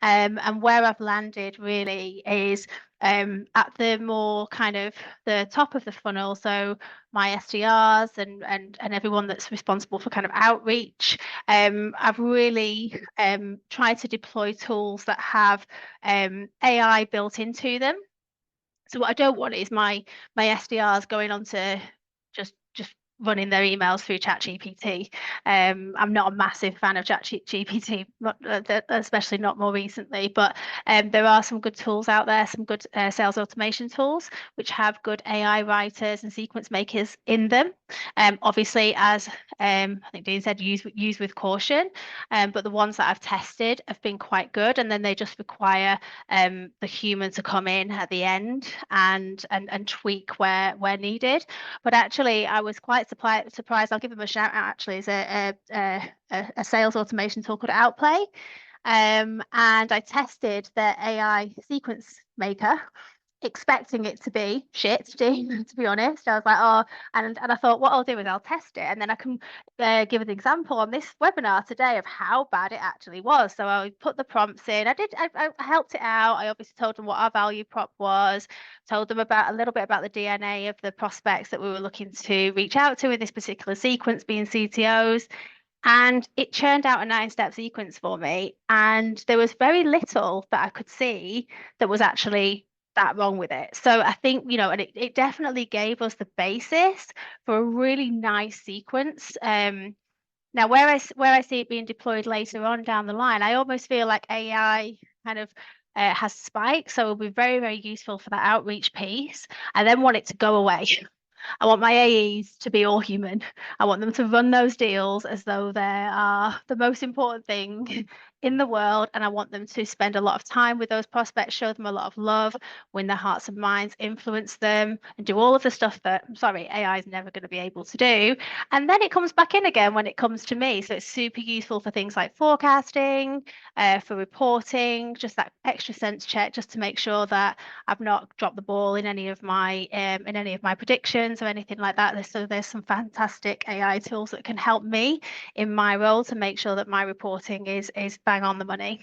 And where I've landed really is at the more kind of the top of the funnel. So my SDRs and everyone that's responsible for kind of outreach. I've really tried to deploy tools that have AI built into them. So what I don't want is my SDRs going on to just running their emails through ChatGPT. I'm not a massive fan of ChatGPT, especially not more recently, but there are some good tools out there, some good sales automation tools, which have good AI writers and sequence makers in them. Obviously, as I think Dean said, use with caution. But the ones that I've tested have been quite good, and then they just require the human to come in at the end and tweak where needed. But actually, I was quite surprised. I'll give them a shout out. Actually, is a sales automation tool called Outplay, and I tested the AI sequence maker, expecting it to be shit, to be honest. I was like, oh, and I thought what I'll do is I'll test it, and then I can give an example on this webinar today of how bad it actually was. So I put the prompts in. I helped it out. I obviously told them what our value prop was, told them about a little bit about the DNA of the prospects that we were looking to reach out to in this particular sequence, being CTOs. And it churned out a 9-step sequence for me. And there was very little that I could see that was actually that wrong with it. So I think, and it definitely gave us the basis for a really nice sequence. Now, where I see it being deployed later on down the line, I almost feel like AI kind of has spikes. So it'll be very, very useful for that outreach piece. I then want it to go away. I want my AEs to be all human. I want them to run those deals as though they are the most important thing in the world. And I want them to spend a lot of time with those prospects, show them a lot of love, win their hearts and minds, influence them, and do all of the stuff that, I'm sorry, AI is never going to be able to do. And then it comes back in again when it comes to me. So it's super useful for things like forecasting, for reporting, just that extra sense check, just to make sure that I've not dropped the ball in any of my predictions or anything like that. So there's some fantastic AI tools that can help me in my role to make sure that my reporting is bang on the money.